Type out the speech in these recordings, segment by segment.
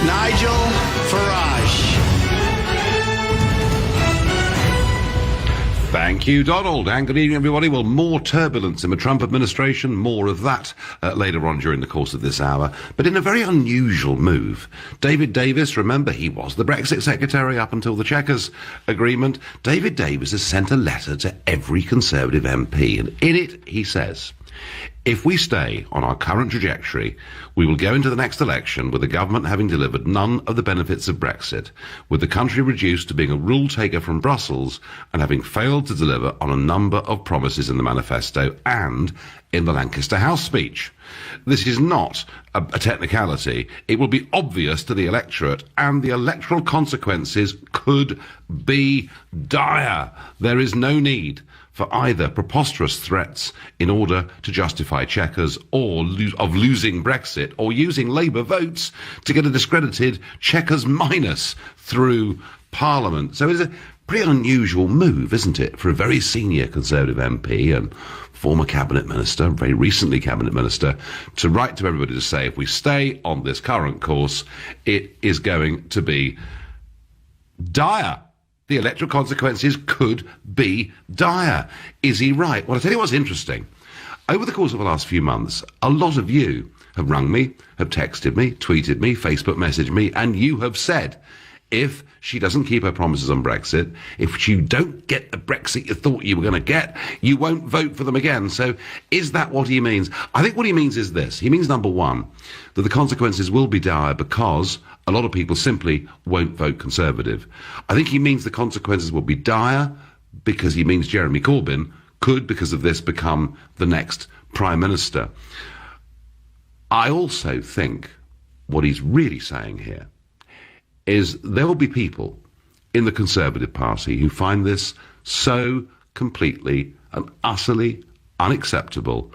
Nigel Farage. Thank you, Donald, and good evening, everybody. Well, more turbulence in the Trump administration, more of that later on during the course of this hour. But in a very unusual move, David Davis, remember, he was the Brexit secretary up until the Chequers agreement. David Davis has sent a letter to every Conservative MP, and in it he says, if we stay on our current trajectory, we will go into the next election with the government having delivered none of the benefits of Brexit, with the country reduced to being a rule taker from Brussels and having failed to deliver on a number of promises in the manifesto and in the Lancaster House speech. This is not a technicality. It will be obvious to the electorate, and the electoral consequences could be dire. There is no need for either preposterous threats in order to justify Chequers or of losing Brexit or using Labour votes to get a discredited Chequers minus through Parliament. So it's a pretty unusual move, isn't it, for a very senior Conservative MP and former Cabinet Minister, very recently Cabinet Minister, to write to everybody to say if we stay on this current course, it is going to be dire. The electoral consequences could be dire. Is he right? Well, I'll tell you what's interesting. Over the course of the last few months, a lot of you have rung me, have texted me, tweeted me, Facebook messaged me, and you have said, if she doesn't keep her promises on Brexit, if you don't get the Brexit you thought you were going to get, you won't vote for them again. So is that what he means? I think what he means is this. He means, number one, that the consequences will be dire because a lot of people simply won't vote Conservative. I think he means the consequences will be dire because he means Jeremy Corbyn could, because of this, become the next Prime Minister. I also think what he's really saying here is there will be people in the Conservative Party who find this so completely and utterly unacceptable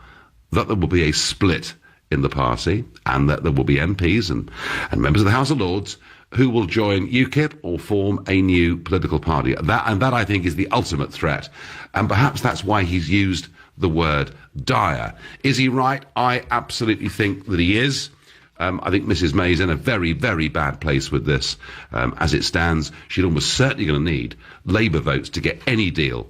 that there will be a split in the party and that there will be MPs and members of the House of Lords who will join UKIP or form a new political party. That I think is the ultimate threat. And perhaps that's why he's used the word dire. Is he right? I absolutely think that he is. I think Mrs May's in a very, very bad place with this. As it stands, she's almost certainly going to need Labour votes to get any deal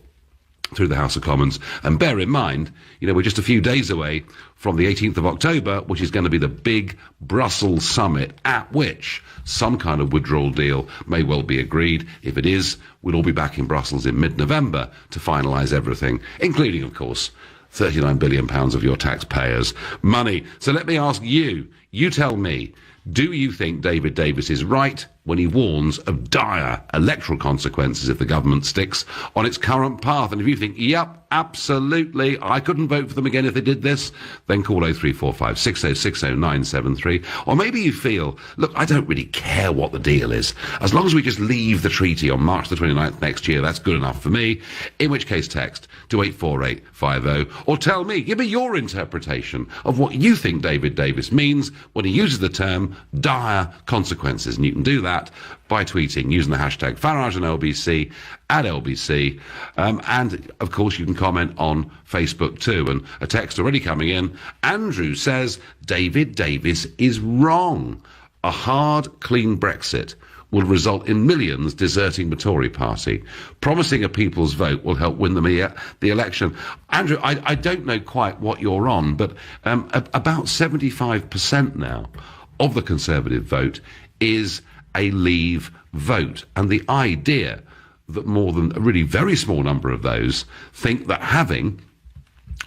through the House of Commons. And bear in mind, we're just a few days away from the 18th of October, which is going to be the big Brussels summit at which some kind of withdrawal deal may well be agreed. If it is, we'll all be back in Brussels in mid-November to finalise everything, including, of course, £39 billion of your taxpayers' money. So let me ask you, you tell me, do you think David Davis is right when he warns of dire electoral consequences if the government sticks on its current path? And if you think, yep, absolutely, I couldn't vote for them again if they did this, then call 0345 6060 973. Or maybe you feel, look, I don't really care what the deal is. As long as we just leave the treaty on March the 29th next year, that's good enough for me. In which case, text to 84850. Or tell me, give me your interpretation of what you think David Davis means when he uses the term dire consequences. And you can do that by tweeting using the hashtag Farage and LBC at LBC. And, of course, you can comment on Facebook too. And a text already coming in. Andrew says, David Davis is wrong. A hard, clean Brexit will result in millions deserting the Tory party. Promising a people's vote will help win the election. Andrew, I don't know quite what you're on, but about 75% now of the Conservative vote is a leave vote. And the idea that more than a really very small number of those think that having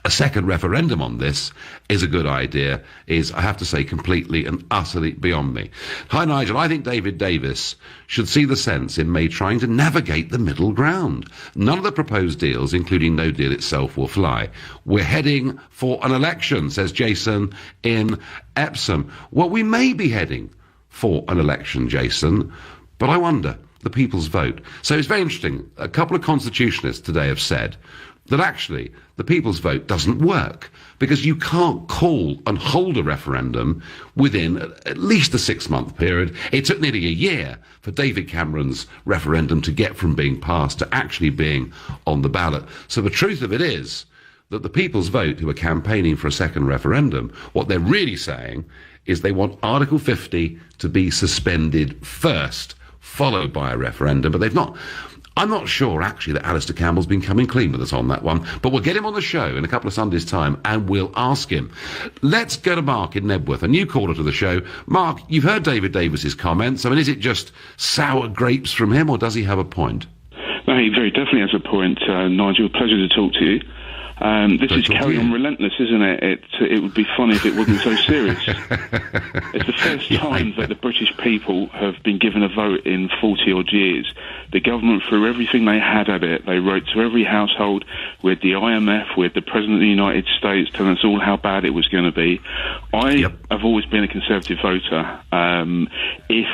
a second referendum on this is a good idea is, I have to say, completely and utterly beyond me. Hi, Nigel. I think David Davis should see the sense in May trying to navigate the middle ground. None of the proposed deals, including no deal itself, will fly. We're heading for an election, says Jason in Epsom. Well, we may be heading for an election, Jason, but I wonder, the people's vote. So it's very interesting. A couple of constitutionalists today have said that actually the people's vote doesn't work because you can't call and hold a referendum within at least a 6-month period. It took nearly a year for David Cameron's referendum to get from being passed to actually being on the ballot. So the truth of it is that the people's vote, who are campaigning for a second referendum, what they're really saying is they want Article 50 to be suspended first, followed by a referendum, but they've not. I'm not sure, actually, that Alistair Campbell's been coming clean with us on that one, but we'll get him on the show in a couple of Sundays' time, and we'll ask him. Let's go to Mark in Nebworth, a new caller to the show. Mark, you've heard David Davis's comments. I mean, is it just sour grapes from him, or does he have a point? No, he very definitely has a point, Nigel. Pleasure to talk to you. This is carry on relentless, isn't it? It would be funny if it wasn't so serious. It's the first time that the British people have been given a vote in 40-odd years. The government threw everything they had at it. They wrote to every household. We had the IMF, we had the President of the United States telling us all how bad it was going to be. I have always been a Conservative voter. If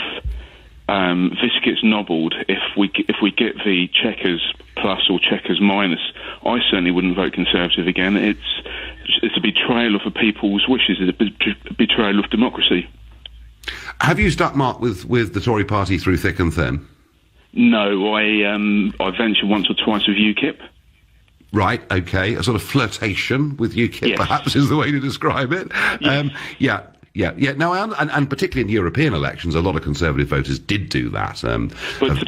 this gets nobbled, if we get the Chequers plus or Chequers minus, I certainly wouldn't vote Conservative again. It's a betrayal of the people's wishes. It's a betrayal of democracy. Have you stuck, Mark, with the Tory party through thick and thin? No, I ventured once or twice with UKIP. Right, okay. A sort of flirtation with UKIP, yes, perhaps, is the way to describe it. Yes. Yeah. Now, and particularly in European elections, a lot of Conservative voters did do that. But to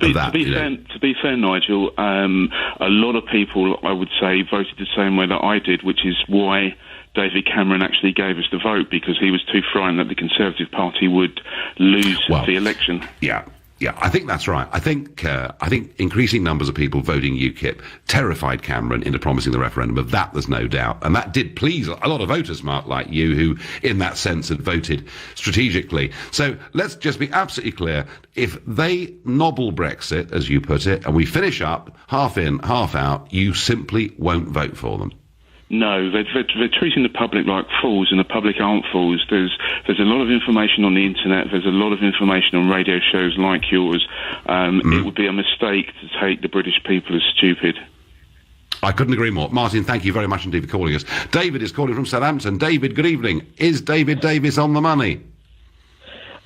be fair, Nigel, a lot of people, I would say, voted the same way that I did, which is why David Cameron actually gave us the vote, because he was too frightened that the Conservative Party would lose the election. Yeah, I think that's right. I think increasing numbers of people voting UKIP terrified Cameron into promising the referendum. Of that, there's no doubt, and that did please a lot of voters, Mark, like you, who, in that sense, had voted strategically. So let's just be absolutely clear: if they nobble Brexit, as you put it, and we finish up half in, half out, you simply won't vote for them. No, they're treating the public like fools, and the public aren't fools. There's a lot of information on the internet. There's a lot of information on radio shows like yours. It would be a mistake to take the British people as stupid. I couldn't agree more. Martin, thank you very much indeed for calling us. David is calling from Southampton. David, good evening. Is David Davis on the money?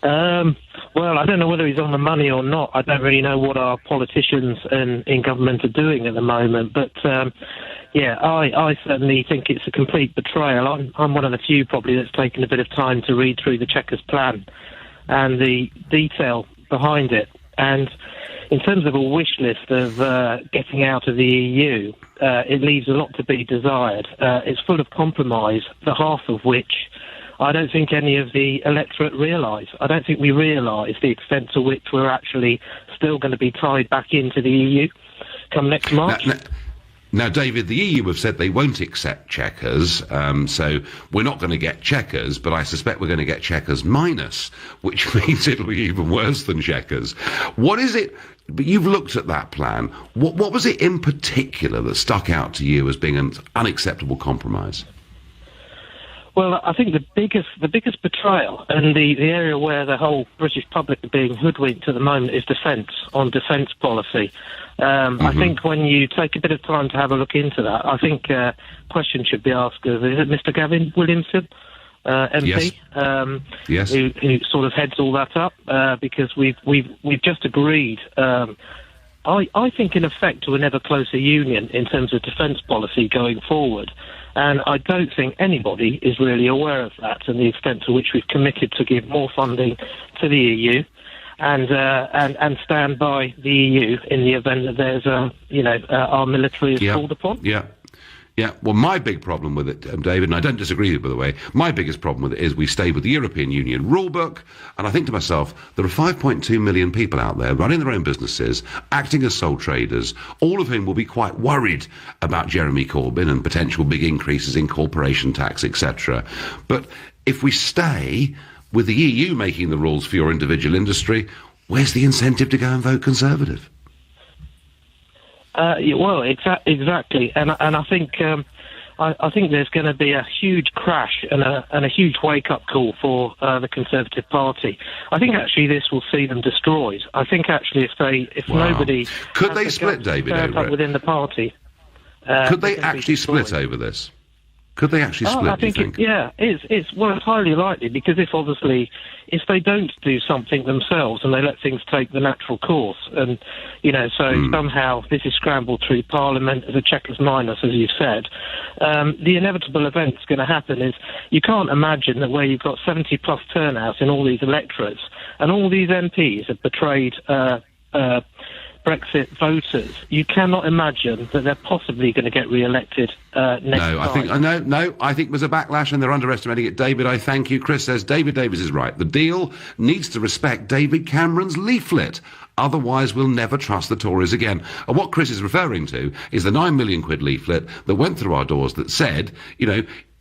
Well, I don't know whether he's on the money or not. I don't really know what our politicians in government are doing at the moment, but I certainly think it's a complete betrayal. I'm one of the few probably that's taken a bit of time to read through the Chequers plan and the detail behind it. And in terms of a wish list of getting out of the EU, it leaves a lot to be desired. It's full of compromise, the half of which I don't think any of the electorate realise. I don't think we realise the extent to which we're actually still going to be tied back into the EU come next March. Now, David, the EU have said they won't accept Chequers, so we're not going to get Chequers, but I suspect we're going to get Chequers minus, which means it'll be even worse than Chequers. What is it? But you've looked at that plan. What was it in particular that stuck out to you as being an unacceptable compromise? Well, I think the biggest betrayal, and the area where the whole British public are being hoodwinked at the moment, is defence policy. I think when you take a bit of time to have a look into that, I think questions should be asked of, is it Mr. Gavin Williamson, MP? Yes. Who sort of heads all that up, because we've just agreed, I think in effect, to an ever closer union in terms of defence policy going forward. And I don't think anybody is really aware of that and the extent to which we've committed to give more funding to the EU and stand by the EU in the event that there's our military is called upon. Yeah, well, my big problem with it, David, and I don't disagree with it, by the way, my biggest problem with it is we stay with the European Union rulebook, and I think to myself, there are 5.2 million people out there running their own businesses, acting as sole traders, all of whom will be quite worried about Jeremy Corbyn and potential big increases in corporation tax, etc. But if we stay with the EU making the rules for your individual industry, where's the incentive to go and vote Conservative? Exactly, and I think I think there's going to be a huge crash and a huge wake-up call for the Conservative Party. I think actually this will see them destroyed. I think actually if nobody could they split, David, over it within the party, could they actually split over this? Could they actually split, I think, do you think? it's highly likely, because if they don't do something themselves and they let things take the natural course, and, somehow this is scrambled through Parliament as a checkers minus, as you've said, the inevitable event that's going to happen is you can't imagine that where you've got 70-plus turnouts in all these electorates and all these MPs have betrayed Brexit voters, you cannot imagine that they're possibly going to get re-elected next time. I think there's a backlash and they're underestimating it. David, I thank you. Chris says David Davis is right. The deal needs to respect David Cameron's leaflet. Otherwise, we'll never trust the Tories again. And what Chris is referring to is the £9 million leaflet that went through our doors that said,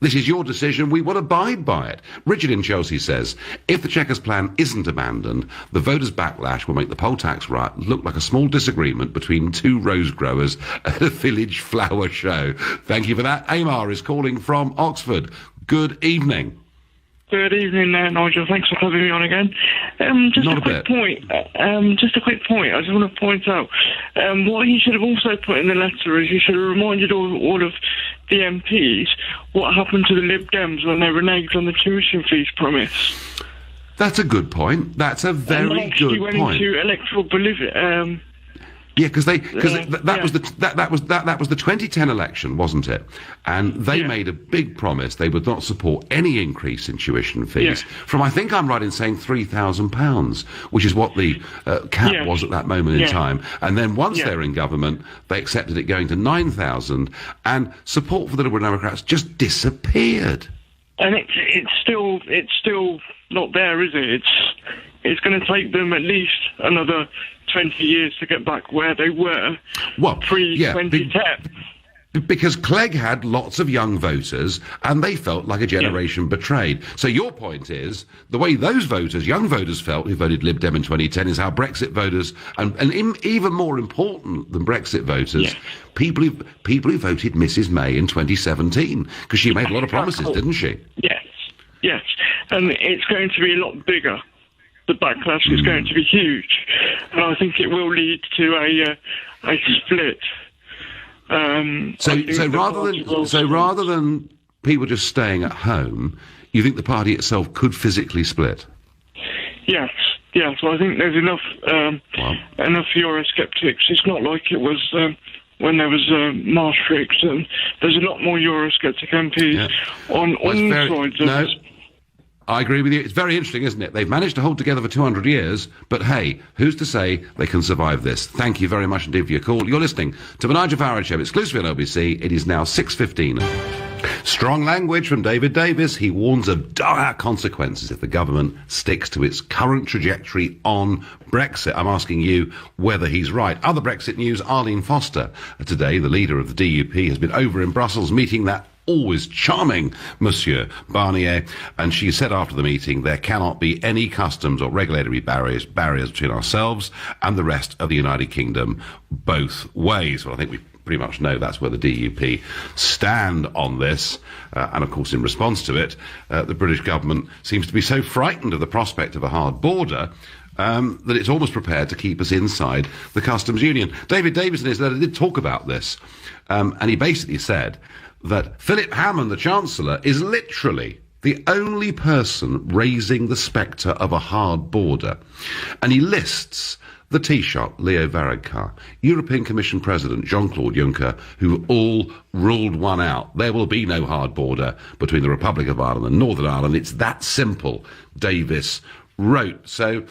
this is your decision, we will abide by it. Richard in Chelsea says, if the Chequers plan isn't abandoned, the voters' backlash will make the poll tax riot look like a small disagreement between two rose growers at a village flower show. Thank you for that. Amar is calling from Oxford. Good evening. Good evening, Nigel. Thanks for having me on again. Just a quick point. I just want to point out what he should have also put in the letter is he should have reminded all of the MPs what happened to the Lib Dems when they reneged on the tuition fees promise. That's a good point. That's a very good point. Went into electoral Yeah, because that was the 2010 election, wasn't it? And they made a big promise they would not support any increase in tuition fees from, I think I'm right in saying, £3,000, which is what the cap was at that moment in time. And then once they were in government, they accepted it going to 9,000, and support for the Liberal Democrats just disappeared. And it's still not there, is it? It's going to take them at least another 20 years to get back where they were pre-2010. Because Clegg had lots of young voters, and they felt like a generation betrayed. So your point is, the way those voters, young voters felt, who voted Lib Dem in 2010, is how Brexit voters, and even more important than Brexit voters, people who voted Mrs May in 2017, because she made a lot of promises, didn't she? Yes. And it's going to be a lot bigger. The backlash is going to be huge, and I think it will lead to a split. So rather than people just staying at home, you think the party itself could physically split? Yes. So I think there's enough Eurosceptics. It's not like it was when there was Maastricht, and there's a lot more Eurosceptic MPs on all sides of this. I agree with you. It's very interesting, isn't it? They've managed to hold together for 200 years, but hey, who's to say they can survive this? Thank you very much indeed for your call. You're listening to the Nigel Farage Show, exclusively on LBC. It is now 6:15. Strong language from David Davis. He warns of dire consequences if the government sticks to its current trajectory on Brexit. I'm asking you whether he's right. Other Brexit news, Arlene Foster. Today, the leader of the DUP has been over in Brussels meeting that always charming Monsieur Barnier, and she said after the meeting there cannot be any customs or regulatory barriers between ourselves and the rest of the United Kingdom both ways. Well, I think we pretty much know that's where the DUP stand on this, and of course in response to it, the British government seems to be so frightened of the prospect of a hard border that it's almost prepared to keep us inside the customs union. David Davis in his letter did talk about this, and he basically said that Philip Hammond, the Chancellor, is literally the only person raising the spectre of a hard border. And he lists the Taoiseach, Leo Varadkar, European Commission President Jean-Claude Juncker, who all ruled one out. There will be no hard border between the Republic of Ireland and Northern Ireland. It's that simple, Davis wrote. So,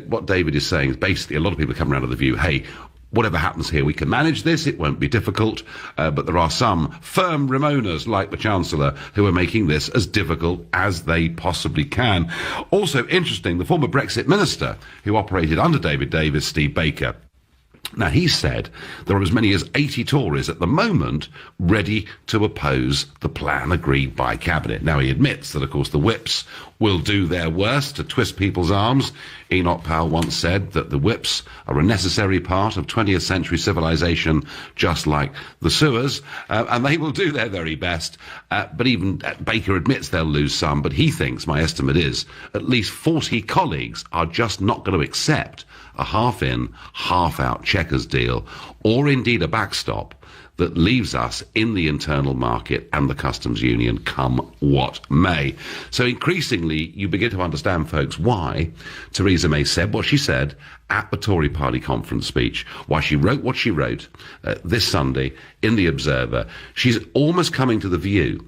what David is saying is basically a lot of people come around to the view, hey, whatever happens here, we can manage this, it won't be difficult, but there are some firm Ramonas, like the Chancellor, who are making this as difficult as they possibly can. Also interesting, the former Brexit minister who operated under David Davis, Steve Baker, now, he said there are as many as 80 Tories at the moment ready to oppose the plan agreed by Cabinet. Now, he admits that, of course, the whips will do their worst to twist people's arms. Enoch Powell once said that the whips are a necessary part of 20th century civilization, just like the sewers, and they will do their very best. But even Baker admits they'll lose some, but he thinks, my estimate is, at least 40 colleagues are just not going to accept a half-in, half-out Chequers deal, or indeed a backstop that leaves us in the internal market and the customs union, come what may. So increasingly, you begin to understand, folks, why Theresa May said what she said at the Tory party conference speech, why she wrote what she wrote this Sunday in The Observer. She's almost coming to the view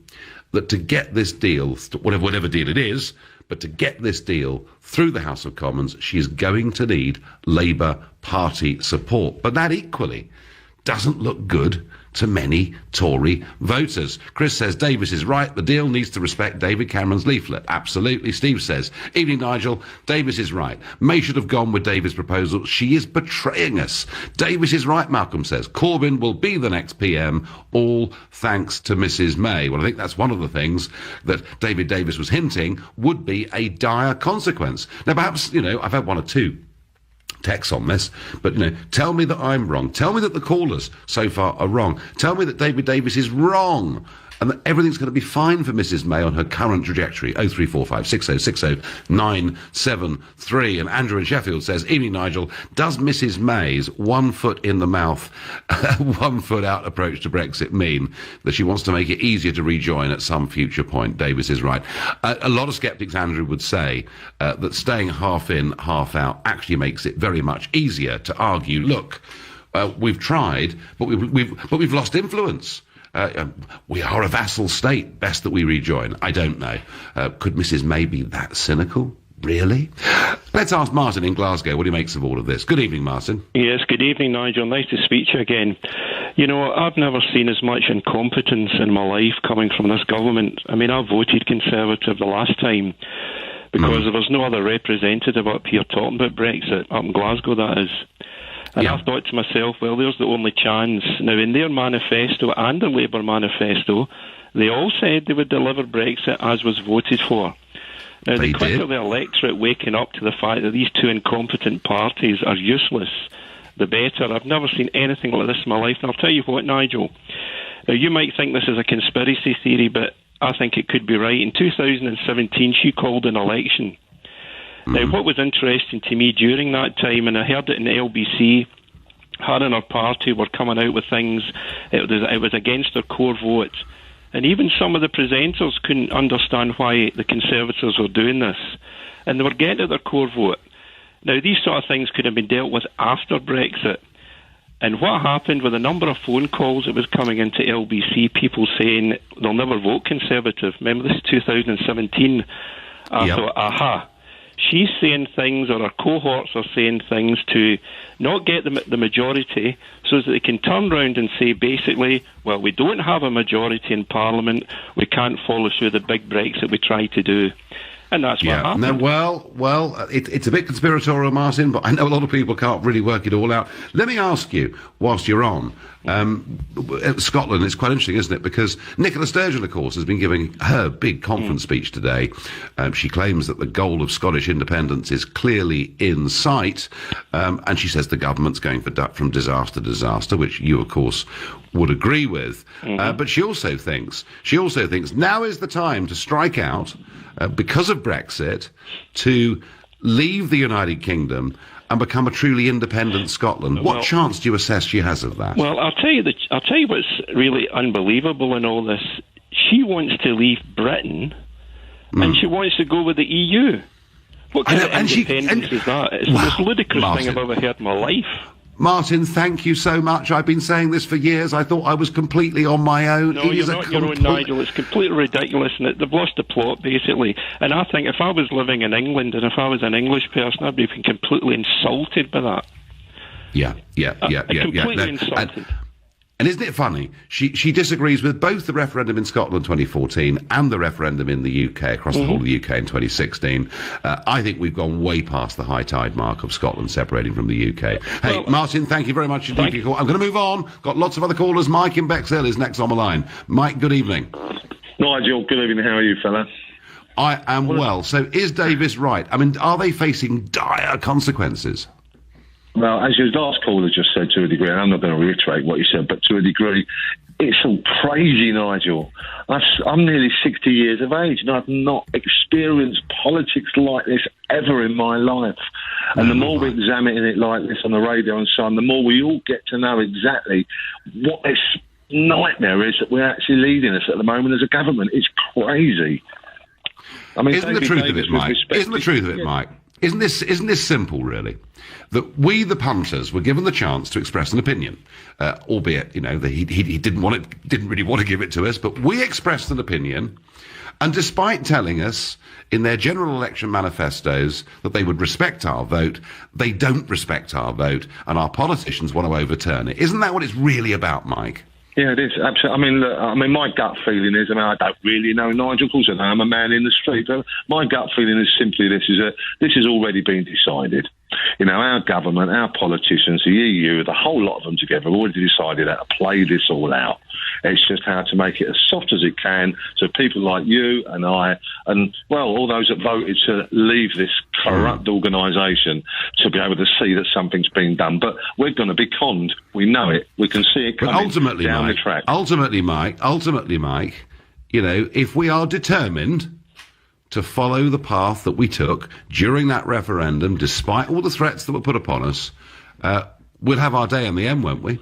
that to get this deal, whatever deal it is, but to get this deal through the House of Commons, she's going to need Labour Party support. But that equally doesn't look good to many Tory voters. Chris says Davis is right. The deal needs to respect David Cameron's leaflet. Absolutely. Steve says, evening, Nigel. Davis is right. May should have gone with Davis' proposal. She is betraying us. Davis is right, Malcolm says. Corbyn will be the next PM, all thanks to Mrs May. Well, I think that's one of the things that David Davis was hinting would be a dire consequence. Now, perhaps, I've had one or two texts on this, but tell me that I'm wrong. Tell me that the callers so far are wrong. Tell me that David Davis is wrong and that everything's going to be fine for Mrs May on her current trajectory. 0345 6060 973. And Andrew in Sheffield says, evening, Nigel, does Mrs May's 1 foot in the mouth, 1 foot out approach to Brexit mean that she wants to make it easier to rejoin at some future point? Davis is right. A lot of sceptics, Andrew, would say that staying half in, half out actually makes it very much easier to argue, look, we've tried, but we've lost influence. We are a vassal state. Best that we rejoin. I don't know. Could Mrs May be that cynical? Really? Let's ask Martin in Glasgow what he makes of all of this. Good evening, Martin. Yes, good evening, Nigel. Nice to speak to you again. I've never seen as much incompetence in my life coming from this government. I mean, I voted Conservative the last time because there was no other representative up here talking about Brexit, up in Glasgow, that is. And I thought to myself, well, there's the only chance. Now, in their manifesto and the Labour manifesto, they all said they would deliver Brexit as was voted for. Now, the quicker the electorate waking up to the fact that these two incompetent parties are useless, the better. I've never seen anything like this in my life. And I'll tell you what, Nigel, now, you might think this is a conspiracy theory, but I think it could be right. In 2017, she called an election. Now, what was interesting to me during that time, and I heard it in LBC, her and her party were coming out with things, it was against their core vote. And even some of the presenters couldn't understand why the Conservatives were doing this. And they were getting at their core vote. Now, these sort of things could have been dealt with after Brexit. And what happened with a number of phone calls that was coming into LBC, people saying they'll never vote Conservative. Remember, this is 2017. I thought, aha. She's saying things, or her cohorts are saying things to not get the majority so that they can turn around and say, basically, well, we don't have a majority in Parliament, we can't follow through the big Brexit we tried to do. And that's what happened. No, well, it's a bit conspiratorial, Martin, but I know a lot of people can't really work it all out. Let me ask you, whilst you're on, Scotland, it's quite interesting, isn't it? Because Nicola Sturgeon, of course, has been giving her big conference speech today. She claims that the goal of Scottish independence is clearly in sight, and she says the government's going from disaster to disaster, which you, of course, would agree with. But she also thinks now is the time to strike out, because of Brexit, to leave the United Kingdom and become a truly independent Scotland. What chance do you assess she has of that? Well, I'll tell you what's really unbelievable in all this. She wants to leave Britain, and she wants to go with the EU. What kind of independence is that? It's the most ludicrous thing I've ever heard in my life. Martin, thank you so much. I've been saying this for years. I thought I was completely on my own. No, you're not your own, Nigel. It's completely ridiculous, and they've lost the plot, basically. And I think if I was living in England, and if I was an English person, I'd be completely insulted by that. Yeah. Completely insulted. And isn't it funny? She disagrees with both the referendum in Scotland 2014 and the referendum in the UK, across the whole of the UK in 2016. I think we've gone way past the high tide mark of Scotland separating from the UK. Hey, Martin, thank you very much indeed for your call. I'm going to move on. Got lots of other callers. Mike in Bexhill is next on the line. Mike, good evening. Nigel, good evening. How are you, fella? I am well. So is Davis right? I mean, are they facing dire consequences? Well, as your last caller just said to a degree, and I'm not going to reiterate what you said, but to a degree, it's all crazy, Nigel. I'm nearly 60 years of age, and I've not experienced politics like this ever in my life. And the more we examine it like this on the radio and so on, the more we all get to know exactly what this nightmare is that we're actually leading us at the moment as a government. It's crazy. I mean, isn't the truth of it, Mike? Isn't the truth of it, Mike? Isn't this simple, really? That we, the punters, were given the chance to express an opinion, albeit, that he didn't really want to give it to us, but we expressed an opinion, and despite telling us in their general election manifestos that they would respect our vote, they don't respect our vote, and our politicians want to overturn it. Isn't that what it's really about, Mike? Yeah, it is, absolutely. I mean, my gut feeling is, I don't really know Nigel, of course I know, I'm a man in the street, but my gut feeling is simply this has already been decided. Our government, our politicians, the EU, the whole lot of them together have already decided how to play this all out. It's just how to make it as soft as it can so people like you and I and, all those that voted to leave this corrupt organisation to be able to see that something's been done. But we're going to be conned. We know it. We can see it coming down the track. Ultimately, Mike, if we are determined to follow the path that we took during that referendum, despite all the threats that were put upon us, we'll have our day in the end, won't we?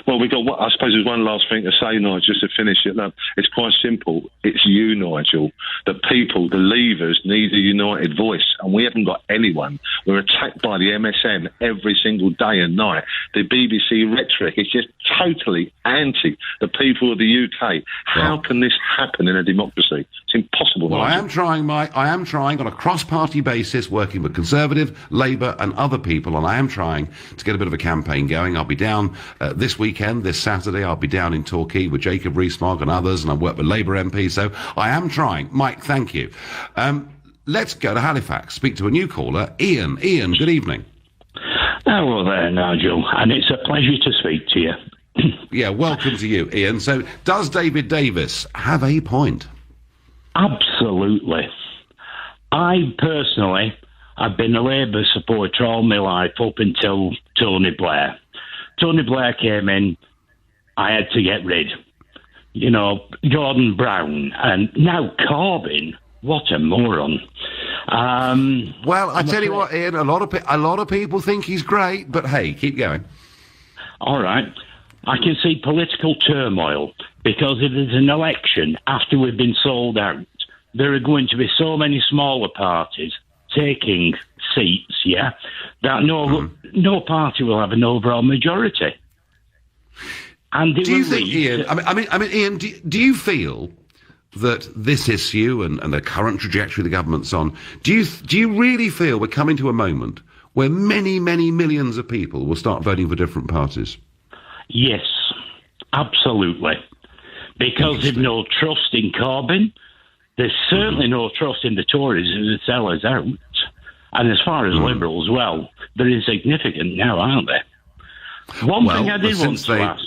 Well, I suppose there's one last thing to say, Nigel, just to finish it. Look, it's quite simple. It's you, Nigel. The people, the leavers, need a united voice, and we haven't got anyone. We're attacked by the MSN every single day and night. The BBC rhetoric is just totally anti the people of the UK. How can this happen in a democracy? It's impossible, Well, Nigel. I am trying, Mike. I am trying on a cross-party basis, working with Conservative, Labour and other people, and I am trying to get a bit of a campaign going. I'll be down this weekend, this Saturday. I'll be down in Torquay with Jacob Rees-Mogg and others, and I work with Labour MPs, so I am trying. Mike, thank you. Let's go to Halifax, speak to a new caller, Ian. Ian, good evening. Hello there, Nigel, and it's a pleasure to speak to you. Yeah, welcome to you, Ian. So, does David Davis have a point? Absolutely. I personally have been a Labour supporter all my life up until Tony Blair. Tony Blair came in, I had to get rid. Gordon Brown, and now Corbyn. What a moron. Well, I tell you what, Ian, a lot of people think he's great, but hey, keep going. All right. I can see political turmoil because if there's an election after we've been sold out, there are going to be so many smaller parties taking seats, that no party will have an overall majority. And do you think, Ian? I mean, Ian, do you feel that this issue and the current trajectory the government's on, do you really feel we're coming to a moment where many, many millions of people will start voting for different parties? Yes, absolutely. Because there's no trust in Corbyn. There's certainly no trust in the Tories who sell us out. And as far as Liberals, they're insignificant now, aren't they? One thing I did want to ask.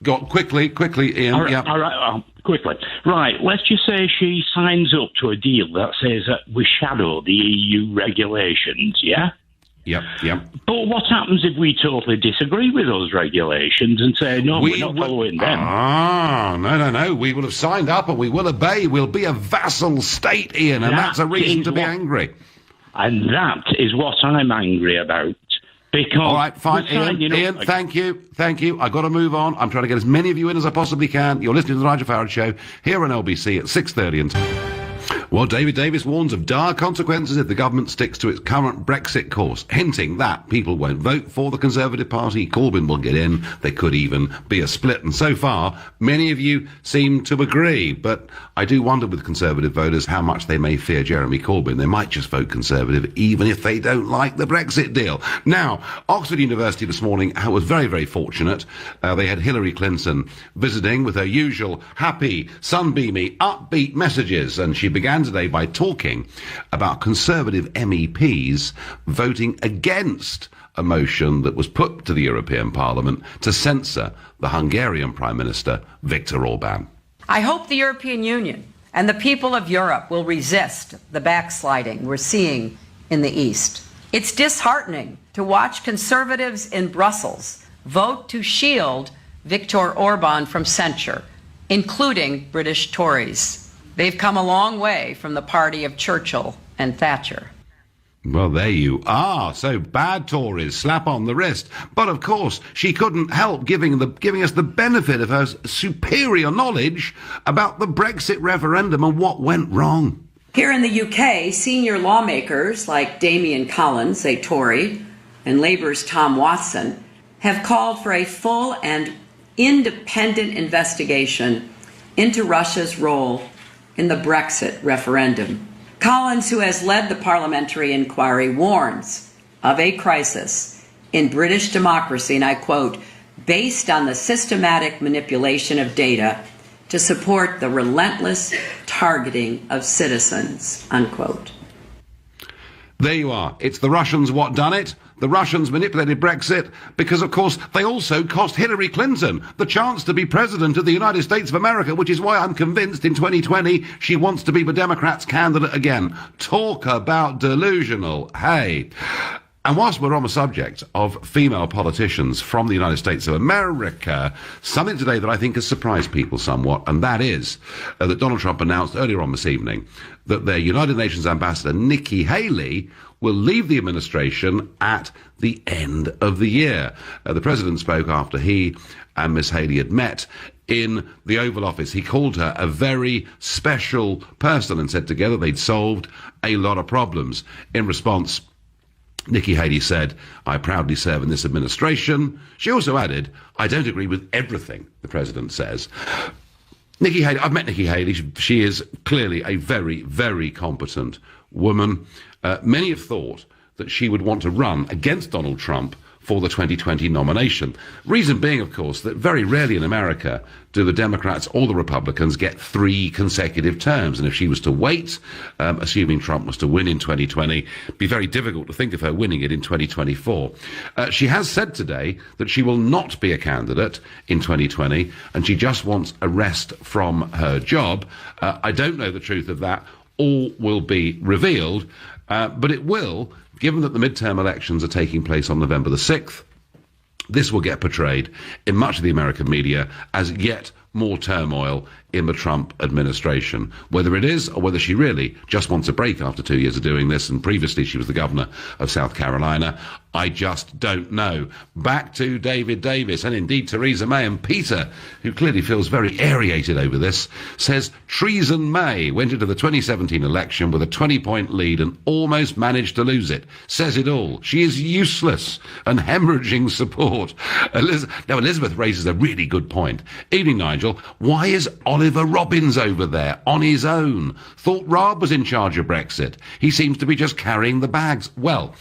Got quickly, Ian. All right, quickly. Right, let's just say she signs up to a deal that says that we shadow the EU regulations, yeah? Yep. But what happens if we totally disagree with those regulations and say, no, we're not following them? No. We will have signed up and we will obey. We'll be a vassal state, Ian, and that's a reason to be angry. And that is what I'm angry about. Because all right, fine, Ian, thank you. I've got to move on. I'm trying to get as many of you in as I possibly can. You're listening to the Nigel Farage Show here on LBC at 6:30. Well, David Davis warns of dire consequences if the government sticks to its current Brexit course, hinting that people won't vote for the Conservative Party, Corbyn will get in, there could even be a split. And so far, many of you seem to agree. But I do wonder with Conservative voters how much they may fear Jeremy Corbyn. They might just vote Conservative even if they don't like the Brexit deal. Now, Oxford University this morning was very, very fortunate. They had Hillary Clinton visiting with her usual happy, sunbeamy, upbeat messages, and she began today by talking about Conservative MEPs voting against a motion that was put to the European Parliament to censor the Hungarian Prime Minister, Viktor Orban. I hope the European Union and the people of Europe will resist the backsliding we're seeing in the East. It's disheartening to watch Conservatives in Brussels vote to shield Viktor Orban from censure, including British Tories. They've come a long way from the party of Churchill and Thatcher. Well, there you are. So bad Tories, slap on the wrist. But of course, she couldn't help giving us the benefit of her superior knowledge about the Brexit referendum and what went wrong. Here in the UK, senior lawmakers like Damian Collins, a Tory, and Labour's Tom Watson have called for a full and independent investigation into Russia's role in the Brexit referendum. Collins, who has led the parliamentary inquiry, warns of a crisis in British democracy, and I quote, based on the systematic manipulation of data to support the relentless targeting of citizens, unquote. There you are. It's the Russians what done it. The Russians manipulated Brexit because, of course, they also cost Hillary Clinton the chance to be president of the United States of America, which is why I'm convinced in 2020 she wants to be the Democrats' candidate again. Talk about delusional. Hey. And whilst we're on the subject of female politicians from the United States of America, something today that I think has surprised people somewhat, and that is that Donald Trump announced earlier on this evening that their United Nations ambassador, Nikki Haley, will leave the administration at the end of the year. The president spoke after he and Miss Haley had met in the Oval Office. He called her a very special person and said together they'd solved a lot of problems. In response, Nikki Haley said, I proudly serve in this administration. She also added, I don't agree with everything the president says. Nikki Haley, I've met Nikki Haley. She is clearly a very, very competent woman. Many have thought that she would want to run against Donald Trump for the 2020 nomination. Reason being, of course, that very rarely in America do the Democrats or the Republicans get 3 consecutive terms. And if she was to wait, assuming Trump was to win in 2020, it'd be very difficult to think of her winning it in 2024. She has said today that she will not be a candidate in 2020, and she just wants a rest from her job. I don't know the truth of that. All will be revealed, but it will, given that the midterm elections are taking place on November the 6th, this will get portrayed in much of the American media as yet more turmoil in the Trump administration. Whether it is or whether she really just wants a break after 2 years of doing this, and previously she was the governor of South Carolina, I just don't know. Back to David Davis and indeed Theresa May. And Peter, who clearly feels very aerated over this, says Treason May went into the 2017 election with a 20-point lead and almost managed to lose it. Says it all. She is useless and hemorrhaging support. Now, Elizabeth raises a really good point. Evening, Nigel. Why is Oliver Robbins over there on his own? Thought Raab was in charge of Brexit. He seems to be just carrying the bags. Well,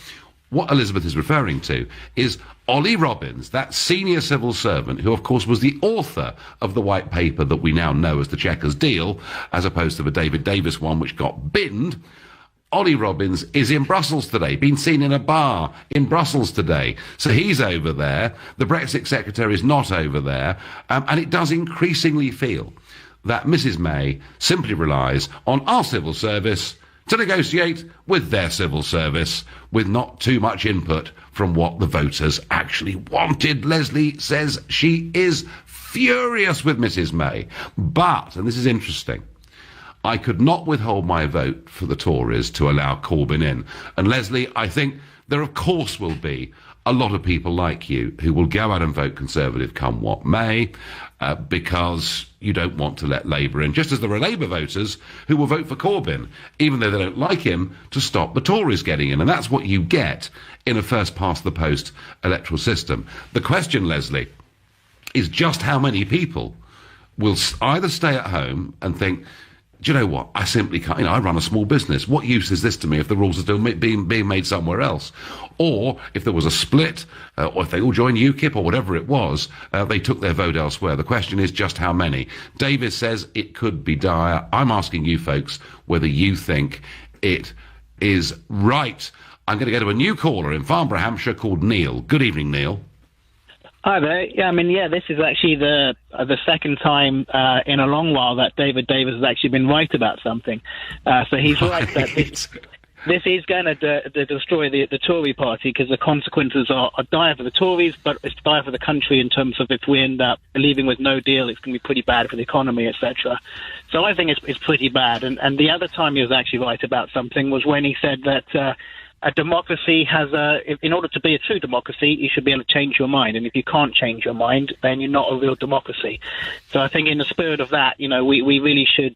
what Elizabeth is referring to is Ollie Robbins, that senior civil servant who, of course, was the author of the white paper that we now know as the Chequers deal, as opposed to the David Davis one, which got binned. Ollie Robbins is in Brussels today, been seen in a bar in Brussels today. So he's over there. The Brexit secretary is not over there. And it does increasingly feel that Mrs May simply relies on our civil service to negotiate with their civil service, with not too much input from what the voters actually wanted. Leslie says she is furious with Mrs May. But, and this is interesting, I could not withhold my vote for the Tories to allow Corbyn in. And Leslie, I think there of course will be a lot of people like you who will go out and vote Conservative come what may, because you don't want to let Labour in, just as there are Labour voters who will vote for Corbyn, even though they don't like him, to stop the Tories getting in. And that's what you get in a first-past-the-post electoral system. The question, Leslie, is just how many people will either stay at home and think, do you know what, I simply can't, I run a small business. What use is this to me if the rules are still being made somewhere else? Or if there was a split, or if they all joined UKIP or whatever it was, they took their vote elsewhere. The question is just how many. Davis says it could be dire. I'm asking you folks whether you think it is right. I'm going to go to a new caller in Farnborough, Hampshire, called Neil. Good evening, Neil. Hi there. Yeah, this is actually the second time in a long while that David Davis has actually been right about something. So he's right that this is going to destroy the Tory party, because the consequences are dire for the Tories, but it's dire for the country in terms of if we end up leaving with no deal, it's going to be pretty bad for the economy, etc. So I think it's pretty bad. And the other time he was actually right about something was when he said that a democracy in order to be a true democracy, you should be able to change your mind. And if you can't change your mind, then you're not a real democracy. So I think in the spirit of that, we really should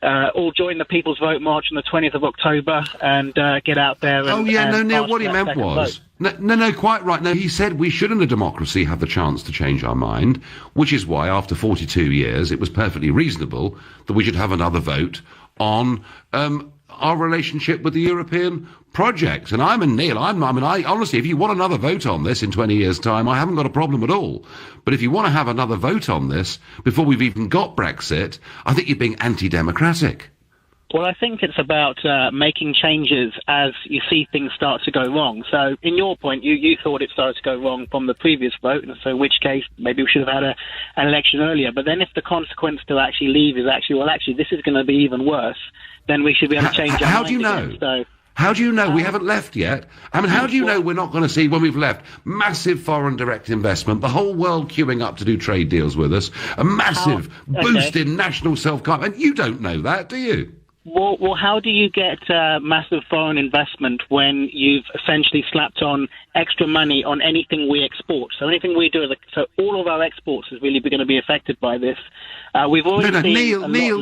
all join the People's Vote March on the 20th of October and get out there. Neil, what he meant was... No, quite right. No, he said we should in a democracy have the chance to change our mind, which is why after 42 years it was perfectly reasonable that we should have another vote on our relationship with the European project. And I honestly, if you want another vote on this in 20 years' time, I haven't got a problem at all. But if you want to have another vote on this before we've even got Brexit, I think you're being anti-democratic. Well, I think it's about making changes as you see things start to go wrong. So, in your point, you thought it started to go wrong from the previous vote, and so in which case maybe we should have had an election earlier. But then if the consequence to actually leave is this is going to be even worse, then we should be able to change our mind. How do you know? How do you know? We haven't left yet. I mean, how do you know we're not going to see, when we've left, massive foreign direct investment, the whole world queuing up to do trade deals with us, a massive boost in national self-confidence? And you don't know that, do you? Well, how do you get massive foreign investment when you've essentially slapped on extra money on anything we export? So anything we do, so all of our exports is really going to be affected by this. We've already seen Neil,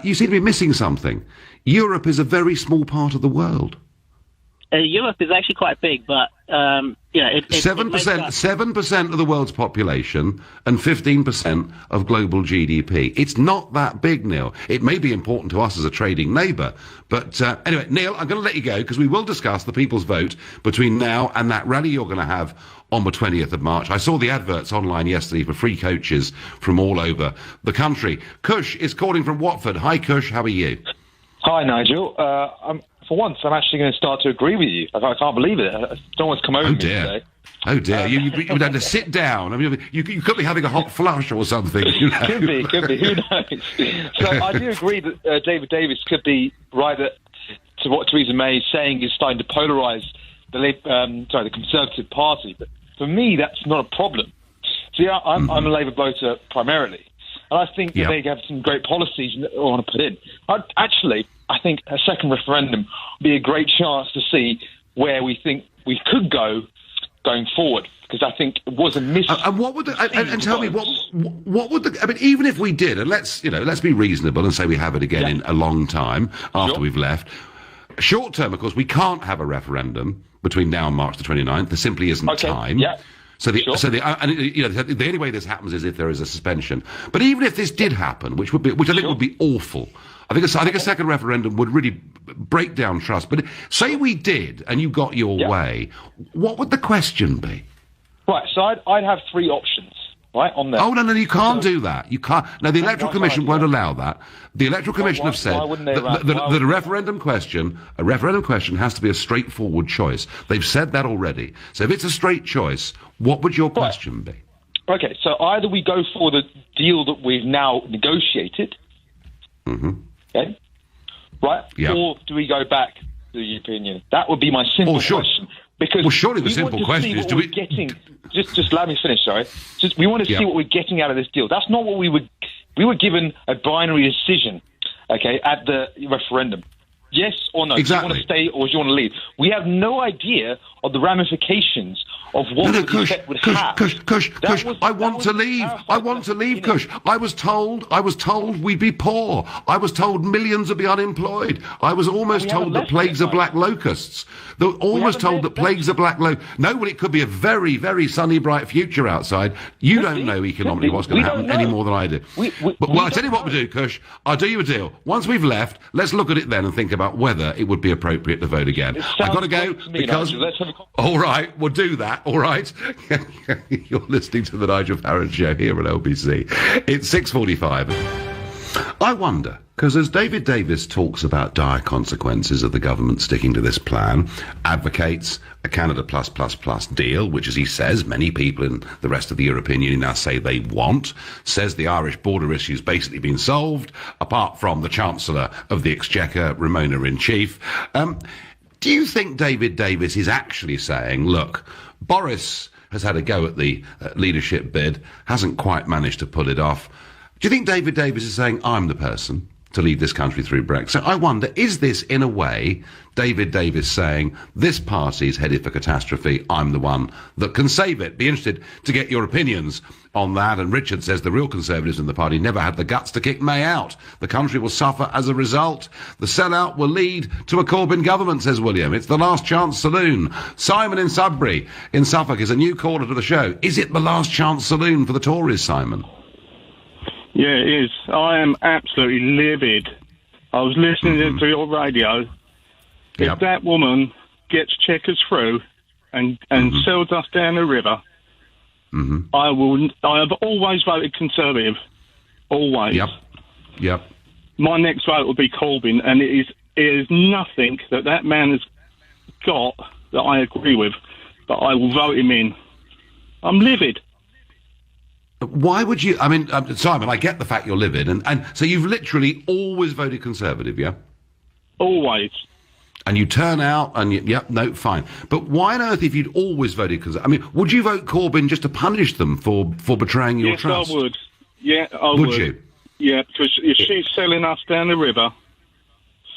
you seem to be missing something. Europe is a very small part of the world. Europe is actually quite big, but 7% of the world's population and 15% of global GDP. It's not that big, Neil. It may be important to us as a trading neighbour, but anyway, Neil, I'm going to let you go because we will discuss the people's vote between now and that rally you're going to have on the 20th of March. I saw the adverts online yesterday for free coaches from all over the country. Kush is calling from Watford. Hi, Kush. How are you? Hi, Nigel. For once, I'm actually going to start to agree with you. I can't believe it. Someone's come over me today. Oh, dear. You had to sit down. I mean, you could be having a hot flush or something. Could be. Who knows? So I do agree that David Davis could be right to what Theresa May is saying is starting to polarise the Conservative Party. But for me, that's not a problem. See, I'm a Labour voter primarily. And I think that they have some great policies that I want to put in. I think a second referendum would be a great chance to see where we think we could go going forward, because I think it was a miss. And what would tell me what would I mean, even if we did, and let's be reasonable and say we have it again in a long time after we've left. Short term, of course, we can't have a referendum between now and March the 29th. There simply isn't time. Yeah. So the only way this happens is if there is a suspension. But even if this did happen, which I think would be awful, I think a second referendum would really break down trust. But say we did, and you got your way, what would the question be? Right. So I'd have three options. Right, on there. Oh, no, you can't do that. You can't. No, the Electoral Commission won't allow that. The Electoral Commission have said that a referendum question has to be a straightforward choice. They've said that already. So if it's a straight choice, what would your question be? Okay, so either we go for the deal that we've now negotiated, okay, right, or do we go back to the European Union? That would be my simple question. Because surely the simple question is, Just let me finish, sorry. We want to see what we're getting out of this deal. That's not what we were given a binary decision, okay, at the referendum. Yes or no? Exactly. Do you want to stay or do you want to leave? We have no idea of the ramifications of what the effect would have. Kush, I want to leave. I want to leave, Kush. I was told we'd be poor. I was told millions would be unemployed. I was almost told that plagues are black locusts. They were almost told that plagues are black locusts. No, well, it could be a very, very sunny, bright future outside. You don't know economically what's going to happen any more than I do. Well, I'll tell you what we do, Kush. I'll do you a deal. Once we've left, let's look at it then and think about whether it would be appropriate to vote again. I've got to go because... All right, we'll do that. All right. You're listening to the Nigel Farage Show here at LBC. It's 6:45. I wonder, because as David Davis talks about dire consequences of the government sticking to this plan, advocates a Canada plus deal, which, as he says, many people in the rest of the European Union now say they want, says the Irish border issue's basically been solved, apart from the Chancellor of the Exchequer, Ramona in chief. Do you think David Davis is actually saying, look, Boris has had a go at the leadership bid, hasn't quite managed to pull it off. Do you think David Davis is saying, I'm the person to lead this country through Brexit. So I wonder, is this, in a way, David Davis saying, this party's headed for catastrophe, I'm the one that can save it? Be interested to get your opinions on that. And Richard says the real Conservatives in the party never had the guts to kick May out. The country will suffer as a result. The sellout will lead to a Corbyn government, says William. It's the last chance saloon. Simon in Sudbury, in Suffolk, is a new caller to the show. Is it the last chance saloon for the Tories, Simon? Yeah, it is. I am absolutely livid. I was listening to your radio. If that woman gets Chequers through and sells us down the river, I have always voted Conservative. Always. Yep. My next vote will be Corbyn, and it is nothing that man has got that I agree with, but I will vote him in. I'm livid. Why would you... I mean, Simon, I get the fact you're livid, and so you've literally always voted Conservative, yeah? Always. And you turn out, and fine. But why on earth, if you'd always voted Conservative... I mean, would you vote Corbyn just to punish them for betraying your trust? Yes, I would. Yeah, I would. Would you? Yeah, because if she's selling us down the river,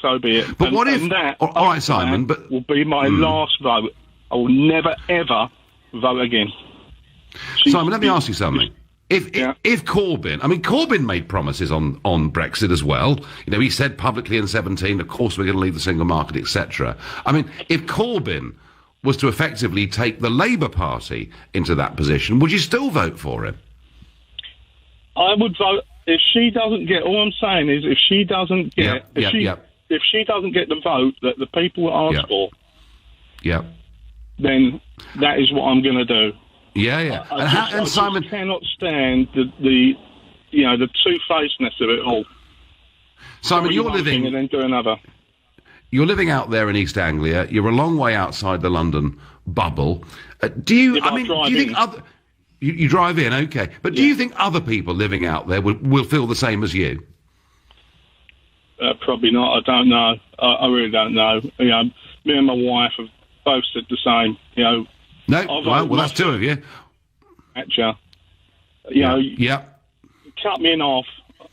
so be it. But what if... all right, Simon, but... will be my last vote. I will never, ever vote again. Simon, let me ask you something. If Corbyn... I mean, Corbyn made promises on Brexit as well. You know, he said publicly in 2017, of course we're going to leave the single market, etc. I mean, if Corbyn was to effectively take the Labour Party into that position, would you still vote for him? I would vote... If she doesn't get... All I'm saying is, if she doesn't get... If she doesn't get the vote that the people ask for... then that is what I'm going to do. Yeah. I Simon cannot stand the two-facedness of it all. Simon, you're living and then do another. You're living out there in East Anglia. You're a long way outside the London bubble. Do you think other? You drive in, okay? But do you think other people living out there will feel the same as you? Probably not. I don't know. I really don't know. You know, me and my wife have both said the same. You know. No, well, that's two of you. Cut me in half.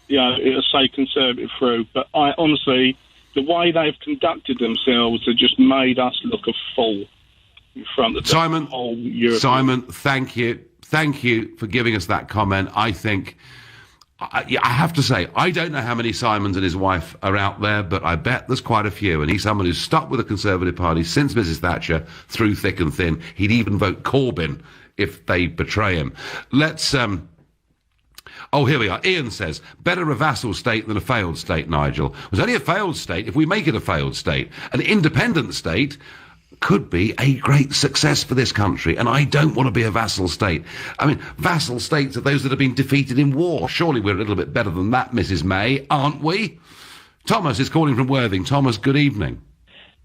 It'll say Conservative through. But I honestly, the way they've conducted themselves have just made us look a fool in front of the whole Europe. Simon, thank you for giving us that comment. I think. I have to say, I don't know how many Simons and his wife are out there, but I bet there's quite a few. And he's someone who's stuck with the Conservative Party since Mrs. Thatcher, through thick and thin. He'd even vote Corbyn if they betray him. Let's... here we are. Ian says, better a vassal state than a failed state, Nigel. It was only a failed state if we make it a failed state. An independent state could be a great success for this country, and I don't want to be a vassal state. I mean, vassal states are those that have been defeated in war. Surely we're a little bit better than that, Mrs. May, aren't we? Thomas is calling from Worthing. Thomas, good evening.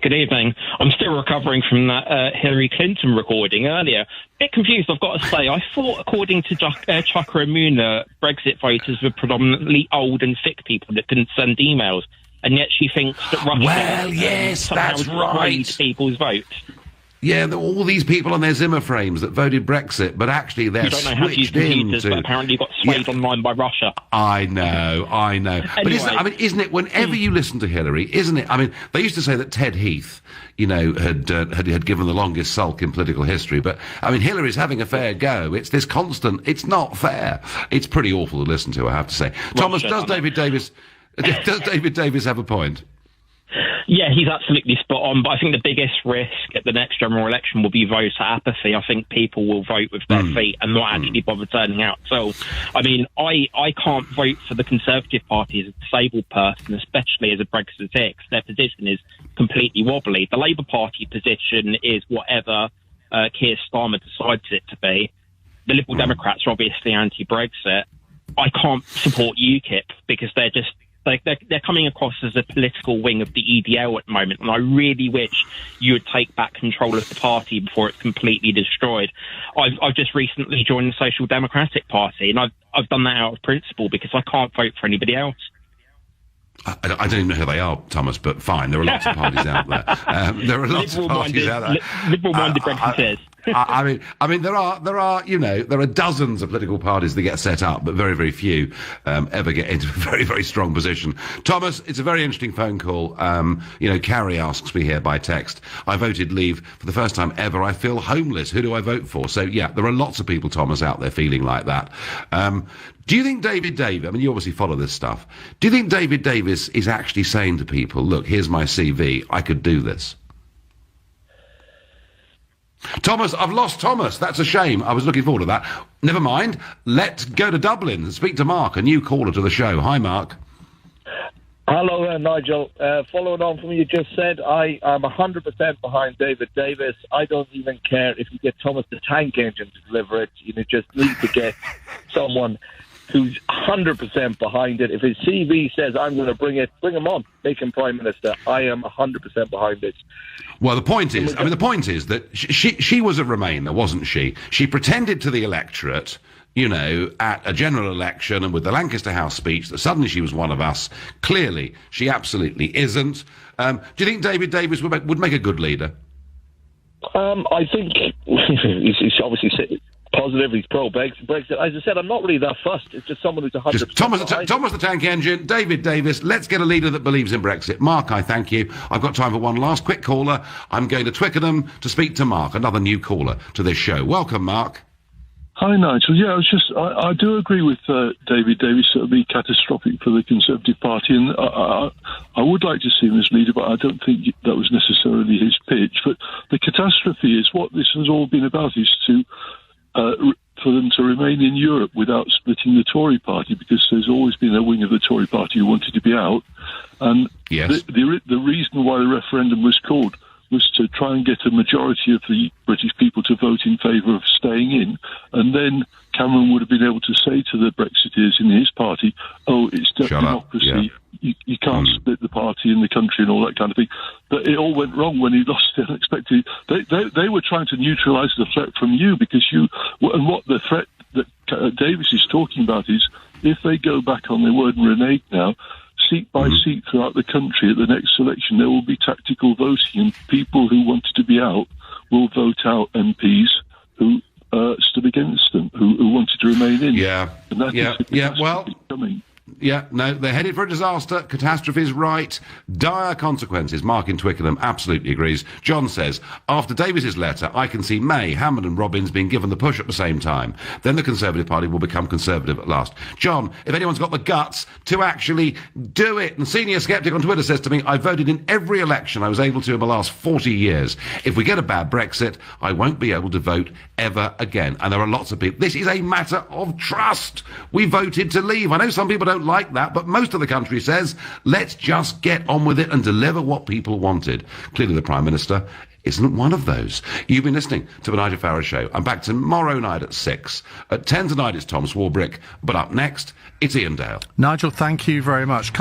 Good evening. I'm still recovering from that Hillary Clinton recording earlier. A bit confused, I've got to say. I thought, according to Chucker and Moona, Brexit voters were predominantly old and sick people that couldn't send emails. And yet she thinks that Russia that's right. people's votes. Yeah, all these people on their Zimmer frames that voted Brexit, but actually they're switched into... You don't know how to use computers, but apparently got swayed online by Russia. I know. Anyway. But isn't it, whenever you listen to Hillary, isn't it? I mean, they used to say that Ted Heath, had given the longest sulk in political history, but, I mean, Hillary's having a fair go. It's this constant... It's not fair. It's pretty awful to listen to, I have to say. Thomas, does David Davis have a point? Yeah, he's absolutely spot on, but I think the biggest risk at the next general election will be voter apathy. I think people will vote with their feet and not actually bother turning out. So, I mean, I can't vote for the Conservative Party as a disabled person, especially as a Brexiteer. Their position is completely wobbly. The Labour Party position is whatever Keir Starmer decides it to be. The Liberal Democrats are obviously anti-Brexit. I can't support UKIP because they're just... They're coming across as a political wing of the EDL at the moment, and I really wish you would take back control of the party before it's completely destroyed. I've just recently joined the Social Democratic Party, and I've done that out of principle because I can't vote for anybody else. I don't even know who they are, Thomas, but fine. There are lots of parties out there. There are lots of parties out there. Liberal-minded Brexiteers. I mean, there are dozens of political parties that get set up, but very, very few ever get into a very, very strong position. Thomas, it's a very interesting phone call. Carrie asks me here by text, I voted Leave for the first time ever. I feel homeless. Who do I vote for? So, yeah, there are lots of people, Thomas, out there feeling like that. Do you think David Davis, I mean, you obviously follow this stuff, do you think David Davis is actually saying to people, look, here's my CV, I could do this? Thomas, I've lost Thomas. That's a shame. I was looking forward to that. Never mind. Let's go to Dublin and speak to Mark, a new caller to the show. Hi, Mark. Hello there, Nigel. Following on from what you just said, I am 100% behind David Davis. I don't even care if you get Thomas the Tank Engine to deliver it. You just need to get someone who's 100% behind it. If his CV says, I'm going to bring him on, make him Prime Minister. I am 100% behind it. Well, the point is that she was a Remainer, wasn't she? She pretended to the electorate, at a general election and with the Lancaster House speech that suddenly she was one of us. Clearly, she absolutely isn't. Do you think David Davis would make a good leader? I think he's obviously positive. He's pro-Brexit. As I said, I'm not really that fussed. It's just someone who's 100%. Thomas the Tank Engine, David Davis. Let's get a leader that believes in Brexit. Mark, I thank you. I've got time for one last quick caller. I'm going to Twickenham to speak to Mark, another new caller to this show. Welcome, Mark. Hi, Nigel. Yeah, I do agree with David Davis. It would be catastrophic for the Conservative Party, and I would like to see him as leader, but I don't think that was necessarily his pitch. But the catastrophe is what this has all been about, is for them to remain in Europe without splitting the Tory party, because there's always been a wing of the Tory party who wanted to be out. And yes. the reason why the referendum was called was to try and get a majority of the British people to vote in favour of staying in, and then Cameron would have been able to say to the Brexiteers in his party, oh, it's democracy, you can't split the party in the country and all that kind of thing. But it all went wrong when he lost it unexpectedly. They were trying to neutralise the threat from you, because and what the threat that Davis is talking about is, if they go back on their word and renege now, seat by seat throughout the country at the next election, there will be tactical voting, and people who wanted to be out will vote out MPs who stood against them, who wanted to remain in. They're headed for a disaster. Catastrophe is right. Dire consequences. Mark in Twickenham absolutely agrees. John says, after Davis's letter, I can see May, Hammond and Robbins being given the push at the same time. Then the Conservative Party will become Conservative at last. John, if anyone's got the guts to actually do it, and Senior Skeptic on Twitter says to me, I voted in every election I was able to in the last 40 years. If we get a bad Brexit, I won't be able to vote ever again. And there are lots of people. This is a matter of trust. We voted to leave. I know some people don't like that, but most of the country says, let's just get on with it and deliver what people wanted. Clearly the Prime Minister isn't one of those. You've been listening to the Nigel Farage Show. I'm back tomorrow night at 6. At 10 tonight it's Tom Swarbrick, but up next, it's Ian Dale. Nigel, thank you very much.